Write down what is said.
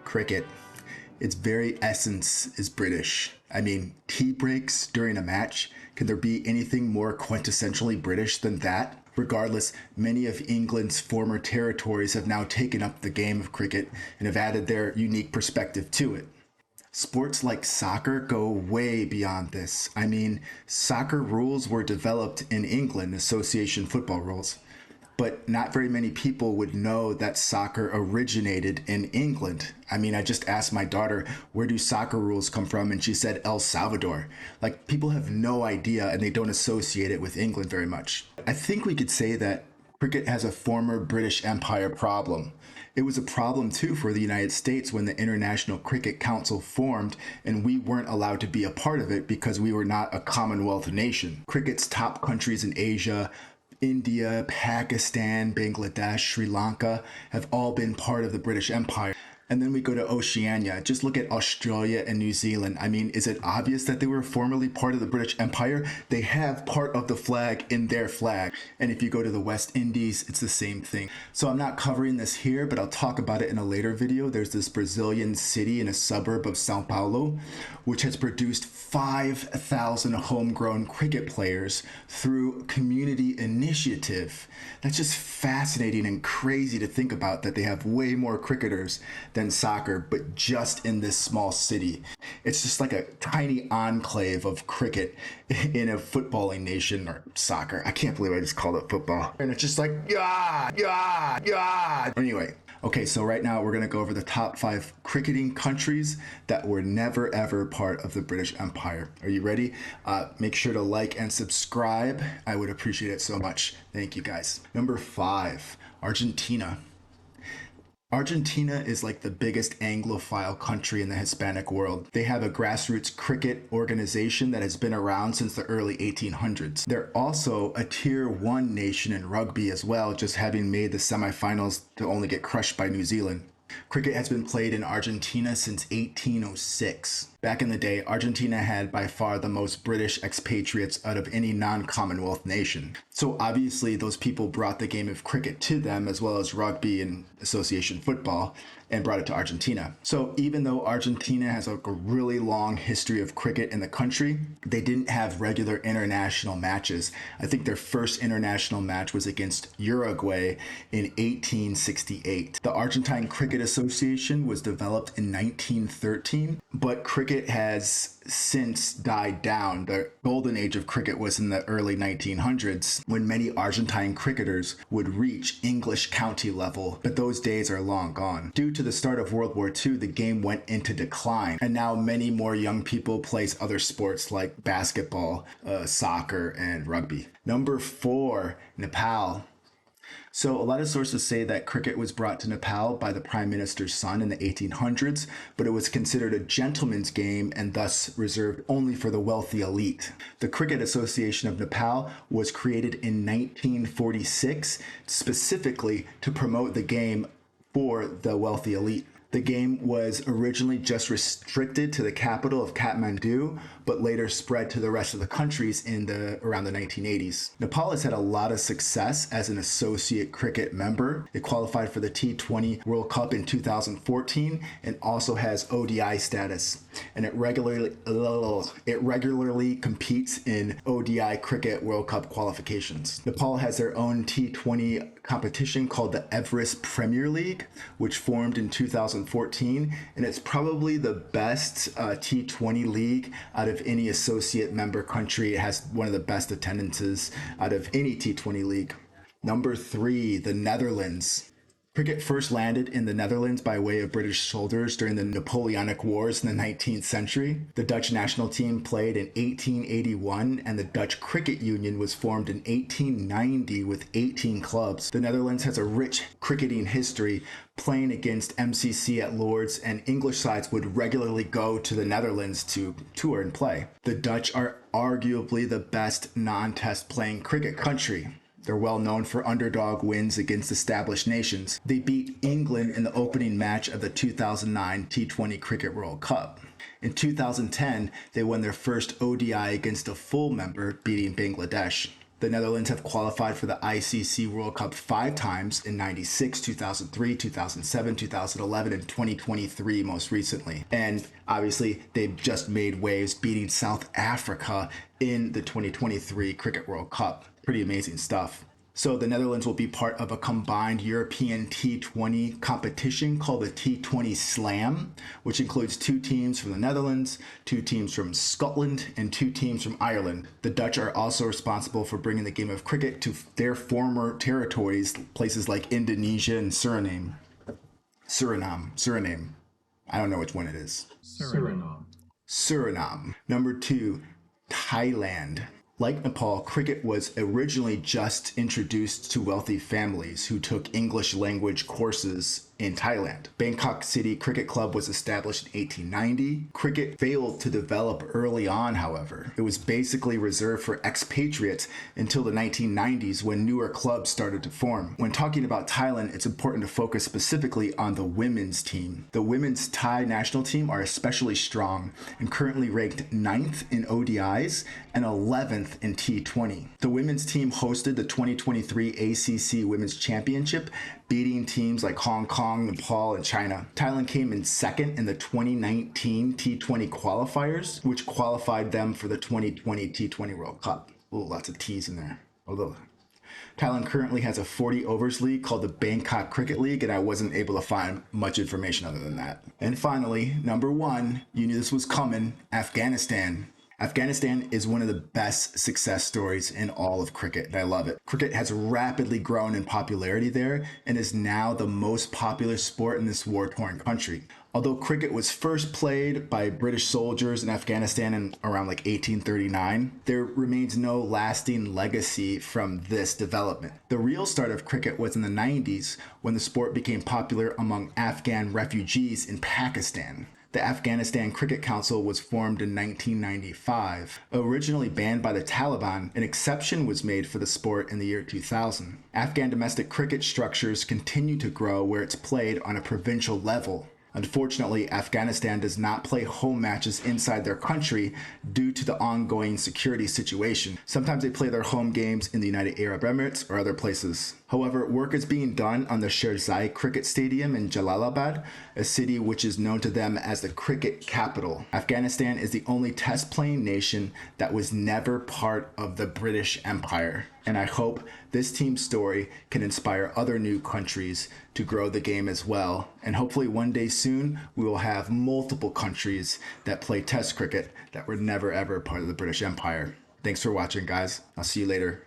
Cricket. Its very essence is British. I mean, tea breaks during a match. Can there be anything more quintessentially British than that? Regardless, many of England's former territories have now taken up the game of cricket and have added their unique perspective to it. Sports like soccer go way beyond this. I mean, soccer rules were developed in England, association football rules. But not very many people would know that soccer originated in England. I mean, I just asked my daughter, where do soccer rules come from? And she said El Salvador. Like, people have no idea and they don't associate it with England very much. I think we could say that cricket has a former British Empire problem. It was a problem too for the United States when the International Cricket Council formed and we weren't allowed to be a part of it because we were not a Commonwealth nation. Cricket's top countries in Asia, India, Pakistan, Bangladesh, Sri Lanka have all been part of the British Empire. And then we go to Oceania. Just look at Australia and New Zealand. I mean, is it obvious that they were formerly part of the British Empire? They have part of the flag in their flag. And if you go to the West Indies, it's the same thing. So I'm not covering this here, but I'll talk about it in a later video. There's this Brazilian city in a suburb of Sao Paulo, which has produced 5,000 homegrown cricket players through community initiative. That's just fascinating and crazy to think about, that they have way more cricketers than soccer, but just in this small city. It's just like a tiny enclave of cricket in a footballing nation, or soccer. I can't believe I just called it football. And it's just like, yeah, yeah, yeah. Anyway, okay, so right now we're gonna go over the top 5 cricketing countries that were never ever part of the British Empire. Are you ready? Make sure to like and subscribe. I would appreciate it so much. Thank you guys. Number 5, Argentina. Argentina is like the biggest Anglophile country in the Hispanic world. They have a grassroots cricket organization that has been around since the early 1800s. They're also a tier 1 nation in rugby as well, just having made the semifinals to only get crushed by New Zealand. Cricket has been played in Argentina since 1806. Back in the day, Argentina had by far the most British expatriates out of any non-Commonwealth nation. So obviously those people brought the game of cricket to them, as well as rugby and association football, and brought it to Argentina. So even though Argentina has a really long history of cricket in the country, they didn't have regular international matches. I think their first international match was against Uruguay in 1868. The Argentine Cricket Association was developed in 1913, but cricket has since died down. The golden age of cricket was in the early 1900s, when many Argentine cricketers would reach English county level, but those days are long gone. Due to the start of World War II, the game went into decline, and now many more young people play other sports like basketball, soccer, and rugby. Number 4, Nepal. So a lot of sources say that cricket was brought to Nepal by the Prime Minister's son in the 1800s, but it was considered a gentleman's game and thus reserved only for the wealthy elite. The Cricket Association of Nepal was created in 1946 specifically to promote the game for the wealthy elite. The game was originally just restricted to the capital of Kathmandu, but later spread to the rest of the countries around the 1980s. Nepal has had a lot of success as an associate cricket member. It qualified for the T20 World Cup in 2014 and also has ODI status. And it regularly competes in ODI Cricket World Cup qualifications. Nepal has their own T20 competition called the Everest Premier League, which formed in 2014, and it's probably the best T20 league out of any associate member country. It has one of the best attendances out of any T20 league. Number 3, the Netherlands. Cricket first landed in the Netherlands by way of British soldiers during the Napoleonic Wars in the 19th century. The Dutch national team played in 1881, and the Dutch Cricket Union was formed in 1890 with 18 clubs. The Netherlands has a rich cricketing history, playing against MCC at Lord's, and English sides would regularly go to the Netherlands to tour and play. The Dutch are arguably the best non-test playing cricket country. They're well known for underdog wins against established nations. They beat England in the opening match of the 2009 T20 Cricket World Cup. In 2010, they won their first ODI against a full member, beating Bangladesh. The Netherlands have qualified for the ICC World Cup 5 times in 96, 2003, 2007, 2011, and 2023 most recently. And obviously, they've just made waves beating South Africa in the 2023 Cricket World Cup. Pretty amazing stuff. So the Netherlands will be part of a combined European T20 competition called the T20 Slam, which includes 2 teams from the Netherlands, 2 teams from Scotland, and 2 teams from Ireland. The Dutch are also responsible for bringing the game of cricket to their former territories, places like Indonesia and Suriname. I don't know which one it is. Suriname. Number 2, Thailand. Like Nepal, cricket was originally just introduced to wealthy families who took English language courses in Thailand. Bangkok City Cricket Club was established in 1890. Cricket failed to develop early on, however. It was basically reserved for expatriates until the 1990s when newer clubs started to form. When talking about Thailand, it's important to focus specifically on the women's team. The women's Thai national team are especially strong and currently ranked 9th in ODIs and 11th in T20. The women's team hosted the 2023 ACC Women's Championship, beating teams like Hong Kong, Nepal, and China. Thailand came in second in the 2019 T20 qualifiers, which qualified them for the 2020 T20 World Cup. Ooh, lots of T's in there. Although Thailand currently has a 40 overs league called the Bangkok Cricket League, and I wasn't able to find much information other than that. And finally, number 1, you knew this was coming, Afghanistan. Afghanistan is one of the best success stories in all of cricket, and I love it. Cricket has rapidly grown in popularity there and is now the most popular sport in this war-torn country. Although cricket was first played by British soldiers in Afghanistan in around 1839, there remains no lasting legacy from this development. The real start of cricket was in the 90s when the sport became popular among Afghan refugees in Pakistan. The Afghanistan Cricket Council was formed in 1995. Originally banned by the Taliban, an exception was made for the sport in the year 2000. Afghan domestic cricket structures continue to grow where it's played on a provincial level. Unfortunately, Afghanistan does not play home matches inside their country due to the ongoing security situation. Sometimes they play their home games in the United Arab Emirates or other places. However, work is being done on the Sherzai Cricket Stadium in Jalalabad, a city which is known to them as the cricket capital. Afghanistan is the only test-playing nation that was never part of the British Empire. And I hope this team's story can inspire other new countries to grow the game as well. And hopefully one day soon, we will have multiple countries that play test cricket that were never ever part of the British Empire. Thanks for watching, guys. I'll see you later.